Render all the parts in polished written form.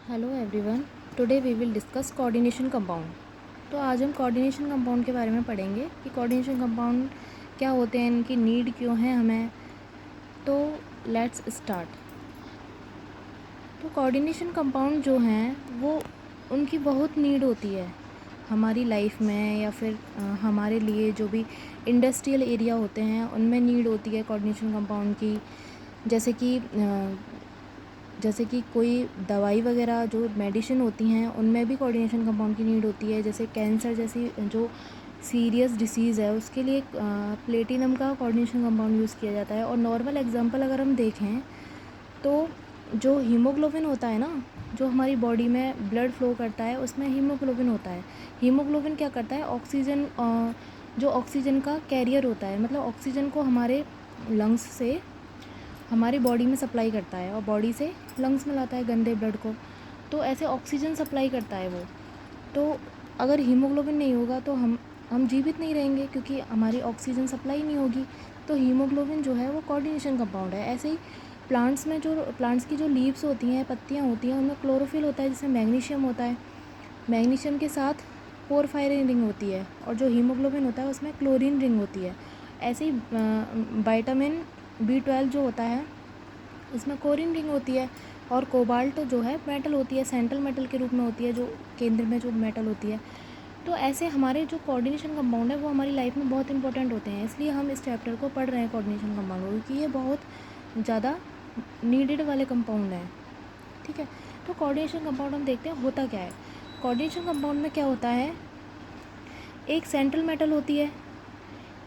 Hello everyone, today we will discuss coordination compound. तो आज हम कोऑर्डिनेशन कंपाउंड के बारे में पढ़ेंगे कि कोऑर्डिनेशन कंपाउंड क्या होते हैं, इनकी नीड क्यों है हमें। तो लेट्स स्टार्ट। तो कोऑर्डिनेशन कंपाउंड जो हैं वो उनकी बहुत नीड होती है हमारी लाइफ में, या फिर हमारे लिए जो भी इंडस्ट्रियल एरिया होते हैं उनमें नीड होती है कोऑर्डिनेशन कंपाउंड की। जैसे कि कोई दवाई वगैरह जो मेडिसिन होती हैं उनमें भी कोऑर्डिनेशन कंपाउंड की नीड होती है। जैसे कैंसर जैसी जो सीरियस डिसीज़ है उसके लिए प्लेटिनम का कोऑर्डिनेशन कंपाउंड यूज़ किया जाता है। और नॉर्मल एग्जांपल अगर हम देखें तो जो हीमोग्लोबिन होता है ना, जो हमारी बॉडी में ब्लड फ्लो करता है उसमें हीमोग्लोबिन होता है। हीमोग्लोबिन क्या करता है, ऑक्सीजन जो ऑक्सीजन का कैरियर होता है, मतलब ऑक्सीजन को हमारे लंग्स से हमारी बॉडी में सप्लाई करता है और बॉडी से लंग्स में लाता है गंदे ब्लड को। तो ऐसे ऑक्सीजन सप्लाई करता है वो। तो अगर हीमोग्लोबिन नहीं होगा तो हम जीवित नहीं रहेंगे, क्योंकि हमारी ऑक्सीजन सप्लाई नहीं होगी। तो हीमोग्लोबिन जो है वो कोऑर्डिनेशन कंपाउंड है। ऐसे ही प्लांट्स की जो लीव्स होती हैं, पत्तियाँ होती हैं, उनमें क्लोरोफिल होता है जिसमें मैग्नीशियम होता है। मैग्नीशियम के साथ पोरफायरिन रिंग होती है, और जो हीमोग्लोबिन होता है उसमें क्लोरीन रिंग होती है। ऐसे ही विटामिन B12 जो होता है इसमें क्लोरीन रिंग होती है। और कोबाल्ट जो है मेटल होती है, सेंट्रल मेटल के रूप में होती है, जो केंद्र में जो मेटल होती है। तो ऐसे हमारे जो कोऑर्डिनेशन कंपाउंड है वो हमारी लाइफ में बहुत इंपॉर्टेंट होते हैं, इसलिए हम इस चैप्टर को पढ़ रहे हैं कोऑर्डिनेशन कंपाउंड को, क्योंकि ये बहुत ज़्यादा नीडेड वाले कंपाउंड हैं। ठीक है, तो कोऑर्डिनेशन कंपाउंड हम देखते हैं होता क्या है। कोऑर्डिनेशन कंपाउंड में क्या होता है, एक सेंट्रल मेटल होती है,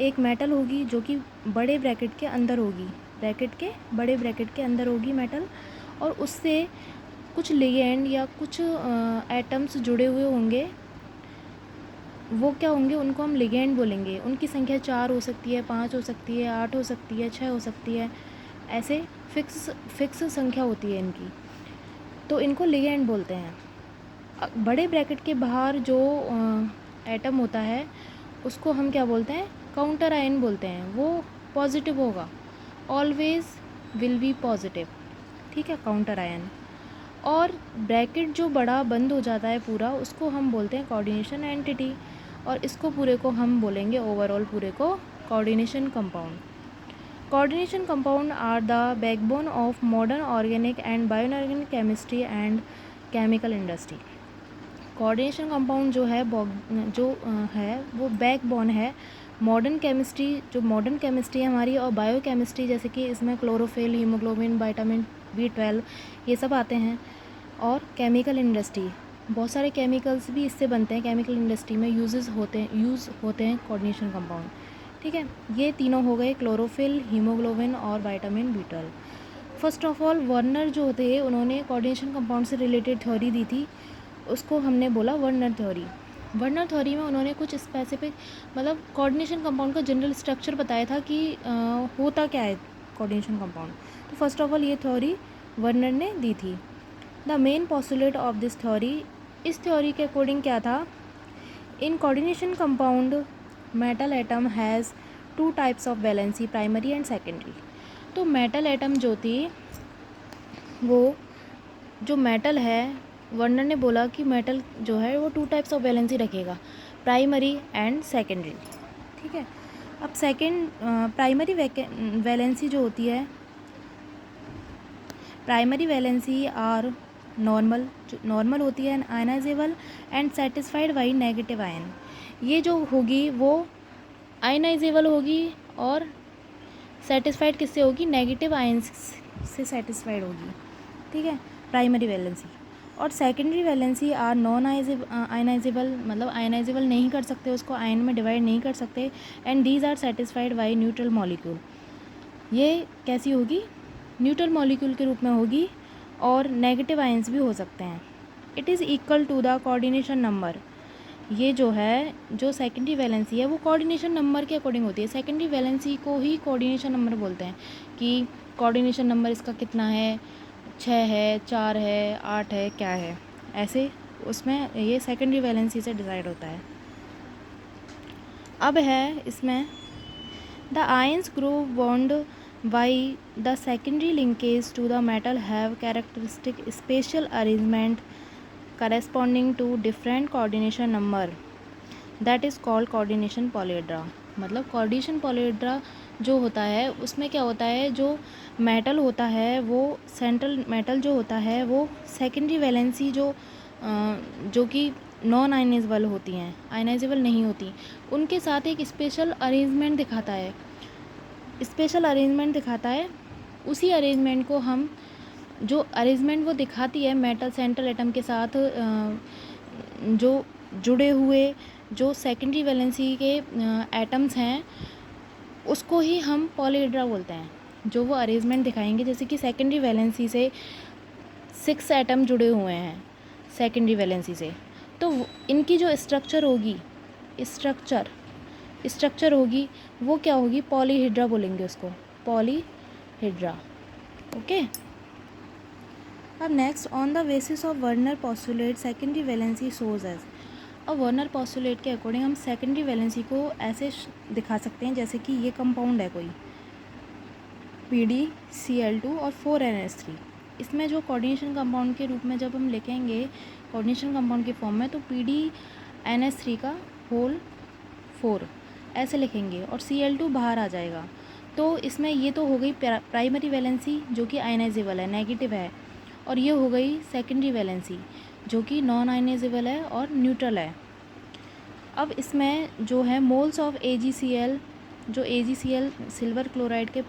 एक मेटल होगी जो कि बड़े ब्रैकेट के अंदर होगी, बड़े ब्रैकेट के अंदर होगी मेटल, और उससे कुछ लिगेंड या कुछ एटम्स जुड़े हुए होंगे। वो क्या होंगे, उनको हम लिगेंड बोलेंगे। उनकी संख्या 4 हो सकती है, 5 हो सकती है, 8 हो सकती है, 6 हो सकती है। ऐसे फिक्स संख्या होती है इनकी, तो इनको लिगेंड बोलते हैं। बड़े ब्रैकेट के बाहर जो एटम होता है उसको हम क्या बोलते हैं, काउंटर आयन बोलते हैं। वो पॉजिटिव होगा, ऑलवेज विल बी पॉजिटिव। ठीक है, काउंटर आयन। और ब्रैकेट जो बड़ा बंद हो जाता है पूरा, उसको हम बोलते हैं कोऑर्डिनेशन एंटिटी, और इसको पूरे को हम बोलेंगे ओवरऑल पूरे को coordination compound. Coordination compound are the backbone of modern organic and bioorganic chemistry and chemical industry. Coordination compound जो है वो बैकबोन है मॉडर्न केमिस्ट्री है हमारी, और बायो केमिस्ट्री, जैसे कि इसमें क्लोरोफिल, हीमोग्लोबिन, विटामिन B12 ये सब आते हैं। और केमिकल इंडस्ट्री, बहुत सारे केमिकल्स भी इससे बनते हैं। केमिकल इंडस्ट्री में यूज़ होते हैं कोऑर्डिनेशन कंपाउंड। ठीक है, ये तीनों हो गए, क्लोरोफिल, हीमोग्लोबिन और vitamin B12। First of all Werner जो थे उन्होंने कोऑर्डिनेशन कंपाउंड से रिलेटेड थ्योरी दी थी, उसको हमने बोला वर्नर थ्योरी। वर्नर थ्योरी में उन्होंने कुछ स्पेसिफिक, मतलब कोऑर्डिनेशन कंपाउंड का जनरल स्ट्रक्चर बताया था कि होता क्या है कोऑर्डिनेशन कंपाउंड। तो फर्स्ट ऑफ ऑल ये थ्योरी वर्नर ने दी थी। The main postulate of this theory, इस थ्योरी के अकॉर्डिंग क्या था, in coordination compound metal atom has 2 types of valency, primary and secondary. तो मेटल एटम जो थी, वो जो मेटल है, वर्नर ने बोला कि मेटल जो है वो 2 टाइप्स ऑफ वैलेंसी रखेगा, प्राइमरी एंड सेकेंडरी। ठीक है, अब प्राइमरी वैलेंसी जो होती है, प्राइमरी वैलेंसी आर नॉर्मल होती है, ionisable and satisfied by negative ion. ये जो होगी वो आयनाइजेबल होगी और सेटिस्फाइड किससे होगी, नेगेटिव आयन से सेटिस्फाइड होगी। ठीक है, प्राइमरी वैलेंसी। और secondary valency are non ionisable, मतलब आयनाइजेबल नहीं कर सकते, उसको आयन में डिवाइड नहीं कर सकते। And these are satisfied by neutral molecule. ये कैसी होगी, न्यूट्रल मॉलिक्यूल के रूप में होगी, और नेगेटिव आयंस भी हो सकते हैं। It is equal to the coordination number. ये जो है, जो सेकेंडरी वैलेंसी है वो कोऑर्डिनेशन नंबर के अकॉर्डिंग होती है। सेकेंडरी वैलेंसी को ही कोऑर्डिनेशन नंबर बोलते हैं, कि कोऑर्डिनेशन नंबर इसका कितना है, 6 है, 4 है, 8 है, क्या है, ऐसे उसमें ये सेकेंडरी वैलेंसी से डिसाइड होता है। अब है इसमें the ions group bond by the secondary linkage to the metal have characteristic special arrangement corresponding to different coordination number, that is called coordination polyhedra. मतलब कोऑर्डिनेशन पॉलीहेड्रा जो होता है उसमें क्या होता है, जो मेटल होता है वो सेंट्रल मेटल जो होता है वो सेकेंडरी वैलेंसी जो कि नॉन आयनाइजेबल होती हैं, आयनाइजेबल नहीं होती, उनके साथ एक स्पेशल अरेंजमेंट दिखाता है, स्पेशल अरेंजमेंट दिखाता है। उसी अरेंजमेंट को हम, जो अरेंजमेंट वो दिखाती है मेटल सेंट्रल एटम के साथ जो जुड़े हुए जो सेकेंडरी वैलेंसी के एटम्स हैं, उसको ही हम पॉलीहेड्रा बोलते हैं। जो वो अरेंजमेंट दिखाएंगे, जैसे कि सेकेंडरी वैलेंसी से 6 एटम जुड़े हुए हैं सेकेंडरी वैलेंसी से, तो इनकी जो स्ट्रक्चर होगी वो क्या होगी, पॉलीहेड्रा बोलेंगे उसको, पॉलीहेड्रा। ओके। अब next, on the basis of Werner postulate secondary valency shows as. अब वर्नर पोस्टुलेट के अकॉर्डिंग हम सेकेंडरी वैलेंसी को ऐसे दिखा सकते हैं, जैसे कि ये कंपाउंड है कोई PdCl2 और 4NH3। इसमें जो कोऑर्डिनेशन कंपाउंड के रूप में जब हम लिखेंगे कोऑर्डिनेशन कंपाउंड के फॉर्म में, तो PdNH3 का होल 4 ऐसे लिखेंगे और Cl2 बाहर आ जाएगा। तो इसमें ये तो हो गई प्राइमरी वैलेंसी जो कि आयनाइजेबल है, नेगेटिव है, और ये हो गई सेकेंडरी वैलेंसी जो कि नॉन आयनाइजेबल है और न्यूट्रल है। अब इसमें जो है मोल्स ऑफ AgCl, जो AgCl सिल्वर क्लोराइड के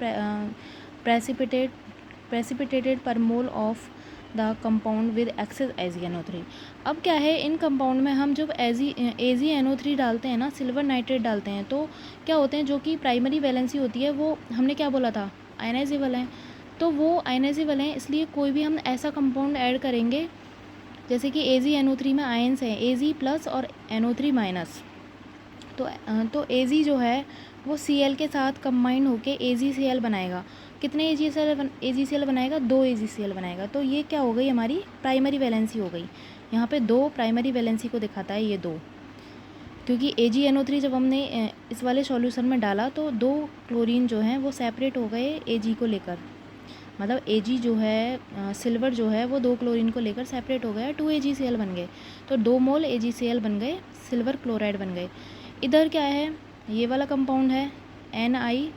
प्रेसिपिटेटेड पर mole of the compound with excess AgNO3। अब क्या है, इन कंपाउंड में हम जब AgNO3 डालते हैं ना, सिल्वर नाइट्रेट डालते हैं, तो क्या होते हैं, जो कि प्राइमरी वैलेंसी होती है वो हमने क्या बोला था, आयनाइजेबल है। तो वो आयनाइजेबल हैं, इसलिए कोई भी हम ऐसा कंपाउंड ऐड करेंगे, जैसे कि AgNO3 में आयन्स हैं Ag+ और NO3-। तो Ag जो है वो Cl के साथ कंबाइन होके AgCl बनाएगा। कितने AgCl बनाएगा, 2 AgCl बनाएगा। तो ये क्या हो गई, हमारी प्राइमरी वैलेंसी हो गई। यहाँ पे 2 प्राइमरी वैलेंसी को दिखाता है ये 2, क्योंकि AgNO3 जब हमने इस वाले सॉल्यूशन में डाला तो 2 क्लोरीन जो हैं वो सेपरेट हो गए Ag को लेकर। मतलब Ag जो है सिल्वर जो है वो 2 क्लोरीन को लेकर सेपरेट हो गया, 2 AgCl बन गए। तो 2 मोल AgCl बन गए, सिल्वर क्लोराइड बन गए। इधर क्या है, ये वाला कंपाउंड है Ni,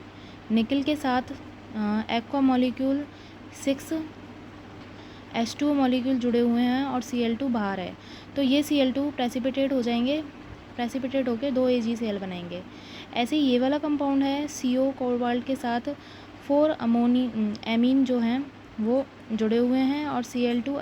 निकल के साथ एक्वा मॉलिक्यूल 6 H2O मॉलिक्यूल जुड़े हुए हैं और Cl2 बाहर है। तो ये Cl2 प्रेसिपिटेट हो जाएंगे, प्रेसिपिटेट होकर 2 AgCl बनाएंगे। ऐसे ही ये वाला कंपाउंड है CO कोबाल्ट के साथ 4 एमीन जो हैं वो जुड़े हुए हैं और Cl2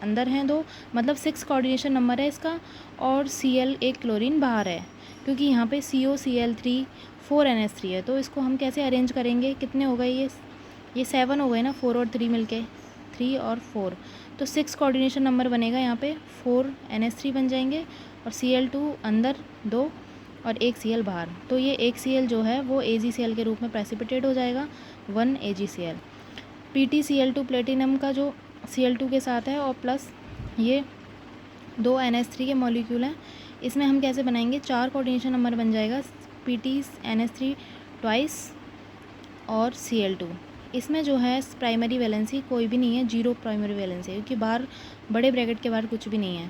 अंदर हैं 2, मतलब 6 कोऑर्डिनेशन नंबर है इसका, और Cl एक क्लोरीन बाहर है, क्योंकि यहाँ पे COCl3 4NH3 है। तो इसको हम कैसे अरेंज करेंगे, कितने हो गए ये 7 हो गए ना, 4 और 3 मिलके, 3 और 4, तो 6 कोऑर्डिनेशन नंबर बनेगा यहाँ पे, 4 NH3 बन जाएंगे और Cl2 अंदर 2 और 1 Cl बाहर। तो ये 1 Cl जो है वो AgCl के रूप में प्रेसिपिटेट हो जाएगा, 1 AgCl। PtCl2 प्लेटिनम का जो Cl2 के साथ है और प्लस ये 2 NH3 के मॉलिक्यूल हैं। इसमें हम कैसे बनाएंगे, 4 कोऑर्डिनेशन नंबर बन जाएगा, PtNH3 ट्वाइस और Cl2। इसमें जो है प्राइमरी वैलेंसी कोई भी नहीं है, 0 प्राइमरी वैलेंसी है, क्योंकि बाहर बड़े ब्रैकेट के बाहर कुछ भी नहीं है।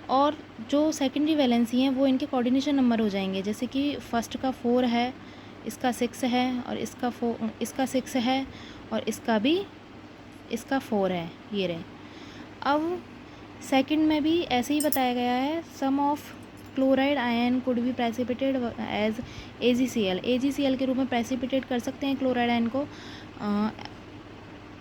और जो सेकेंडरी वैलेंसी हैं वो इनके कोऑर्डिनेशन नंबर हो जाएंगे, जैसे कि फर्स्ट का 4 है, इसका 6 है और इसका 6 है और इसका 4 है, ये रहे। अब सेकंड में भी ऐसे ही बताया गया है, some of chloride ion could be precipitate as AgCl के रूप में प्रेसिपिटेट कर सकते हैं क्लोराइड आयन को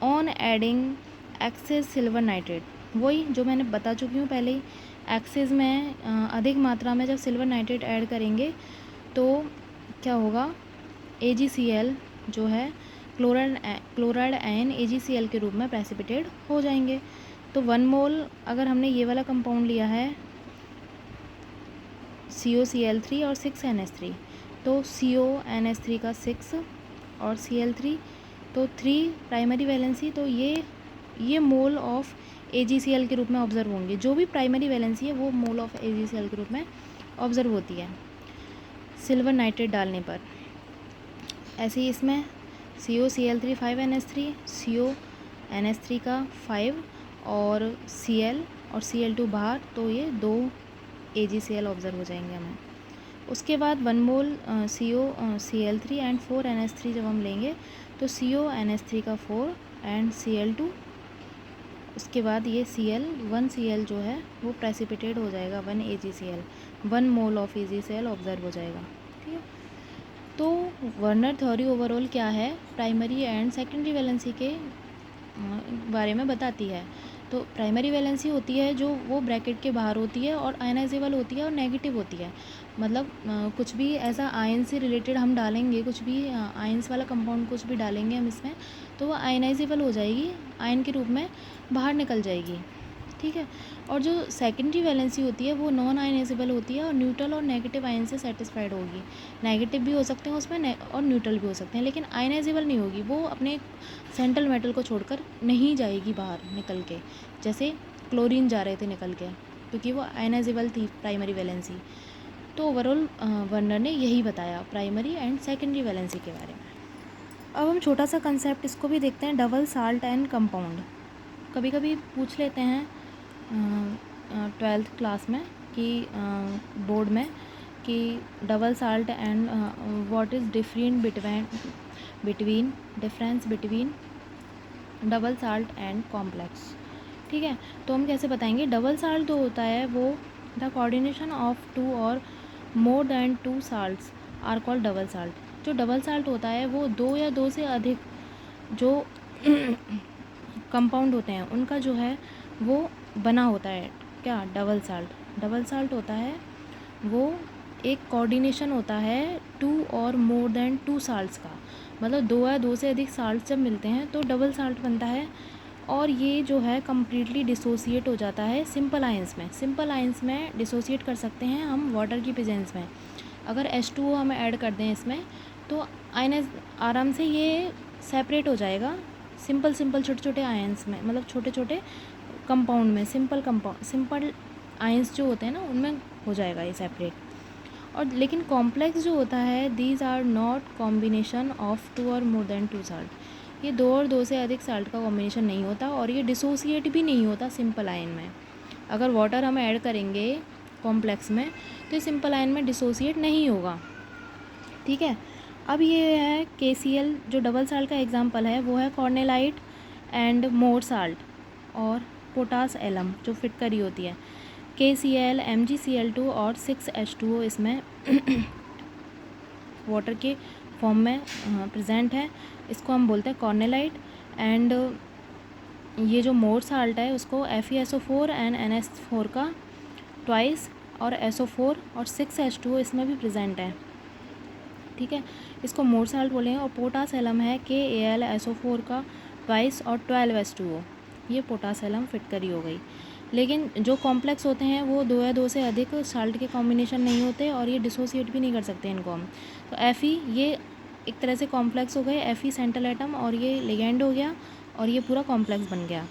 on adding excess silver nitrate. वही जो मैंने बता चुकी हूँ पहले ही, एक्सेस में अधिक मात्रा में जब सिल्वर नाइट्रेट ऐड करेंगे तो क्या होगा, AgCl जो है क्लोराइड आयन AgCl के रूप में प्रेसिपिटेट हो जाएंगे। तो 1 मोल अगर हमने ये वाला कंपाउंड लिया है COCl3 और 6 NH3, तो CONH3 का 6 और Cl3, तो 3 प्राइमरी वैलेंसी, तो ये मोल ऑफ AgCl के रूप में ऑब्जर्व होंगे। जो भी प्राइमरी वैलेंसी है वो मोल ऑफ AgCl के रूप में ऑब्जर्व होती है सिल्वर नाइट्रेट डालने पर। ऐसे ही इसमें COCl3 5NH3, CONH3 का 5 और Cl और Cl2 बाहर, तो ये 2 AgCl ऑब्ज़र्व हो जाएंगे हमें। उसके बाद 1 मोल COCl3 एंड 4 NH3 जब हम लेंगे तो CONH3 का 4 एंड Cl2, उसके बाद ये1 Cl जो है वो प्रेसिपिटेट हो जाएगा 1 AgCl, 1 mole of AgCl observe हो जाएगा। ठीक है, तो वर्नर थ्योरी ओवरऑल क्या है, प्राइमरी एंड सेकेंडरी वैलेंसी के बारे में बताती है। तो प्राइमरी वैलेंसी होती है जो वो ब्रैकेट के बाहर होती है और आयनाइजेबल होती है और नेगेटिव होती है। मतलब कुछ भी ऐसा आयन से रिलेटेड हम डालेंगे, कुछ भी आयंस वाला कंपाउंड कुछ भी डालेंगे हम इसमें, तो वो आयनाइजेबल हो जाएगी, आयन के रूप में बाहर निकल जाएगी। ठीक है, और जो सेकेंडरी वैलेंसी होती है वो नॉन आयनाइजेबल होती है और न्यूट्रल और नेगेटिव आयन से सेटिस्फाइड होगी। नेगेटिव भी हो सकते हैं उसमें और न्यूट्रल भी हो सकते हैं, लेकिन आयनाइजेबल नहीं होगी, वो अपने सेंट्रल मेटल को छोड़कर नहीं जाएगी बाहर निकल के, जैसे क्लोरीन जा रहे थे निकल के, क्योंकि वो आयनाइजेबल थी प्राइमरी वैलेंसी। तो ओवरऑल वर्नर ने यही बताया प्राइमरी एंड सेकेंडरी वैलेंसी के बारे में। अब हम छोटा सा कंसेप्ट इसको भी देखते हैं, डबल साल्ट एंड कंपाउंड। कभी कभी पूछ लेते हैं 12th क्लास में कि बोर्ड में कि double salt and what is difference between double salt and complex. ठीक है, तो हम कैसे बताएंगे, डबल साल्ट जो होता है वो द कोऑर्डिनेशन ऑफ 2 और more than 2 salts are called double salt. जो डबल साल्ट होता है वो 2 या 2 से अधिक जो कंपाउंड होते हैं उनका जो है वो बना होता है। क्या, डबल साल्ट होता है वो एक कोऑर्डिनेशन होता है 2 और मोर देन 2 साल्ट्स का, मतलब 2 या 2 से अधिक साल्ट जब मिलते हैं तो डबल साल्ट बनता है। और ये जो है कम्प्लीटली डिसोसिएट हो जाता है सिंपल आयंस में। सिंपल आयंस में डिसोसिएट कर सकते हैं हम वाटर की प्रेजेंस में। अगर H2O हम ऐड कर दें इसमें तो आयन आराम से ये सेपरेट हो जाएगा सिंपल छोटे छोटे आयंस में, मतलब छोटे छोटे कंपाउंड में, सिंपल आयंस जो होते हैं ना उनमें हो जाएगा ये सेपरेट। और लेकिन कॉम्प्लेक्स जो होता है, these are not combination of 2 और मोर देन 2 साल्ट। ये 2 और 2 से अधिक साल्ट का कॉम्बिनेशन नहीं होता और ये डिसोसिएट भी नहीं होता सिंपल आयन में। अगर वाटर हम ऐड करेंगे कॉम्प्लेक्स में तो ये सिंपल आयन में डिसोसिएट नहीं होगा। ठीक है, अब ये है KCl जो डबल साल्ट का एग्जांपल है वो है कॉर्नेलाइट एंड मोर साल्ट और पोटास एलम जो फिटकरी होती है। KCl MgCl2 और 6H2O इसमें वाटर के फॉर्म में प्रेजेंट है, इसको हम बोलते हैं कॉर्नेलाइट। एंड ये जो मोर साल्ट है उसको FeSO4 एंड NH4 का ट्वाइस और SO4 और 6H2O इसमें भी प्रेजेंट है। ठीक है, इसको मोर साल्ट बोलेंगे। और पोटास एलम है KAlSO4 का ट्वाइस और 12H2O, ये पोटास एलम फिटकरी हो गई। लेकिन जो कॉम्प्लेक्स होते हैं वो 2 या 2 से अधिक साल्ट के कॉम्बिनेशन नहीं होते और ये डिसोसिएट भी नहीं कर सकते इनको हम। तो Fe ये एक तरह से कॉम्प्लेक्स हो गए, Fe सेंट्रल एटम और ये लिगेंड हो गया और ये पूरा कॉम्प्लेक्स बन गया।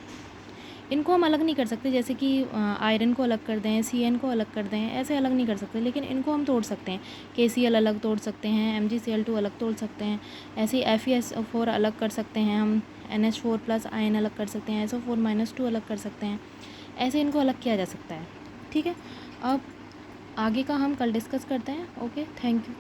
इनको हम अलग नहीं कर सकते, जैसे कि आयरन को अलग कर दें, Cn को अलग कर दें, ऐसे अलग नहीं कर सकते, लेकिन इनको हम तोड़ सकते हैं। KCl अलग तोड़ सकते हैं, MgCl2 अलग तोड़ सकते हैं, ऐसे ही FeSO4 अलग कर सकते हैं हम, NH4 प्लस आयन अलग कर सकते हैं, SO4-2 अलग कर सकते हैं, ऐसे इनको अलग किया जा सकता है। ठीक है, अब आगे का हम कल डिस्कस करते हैं। Okay, thank you.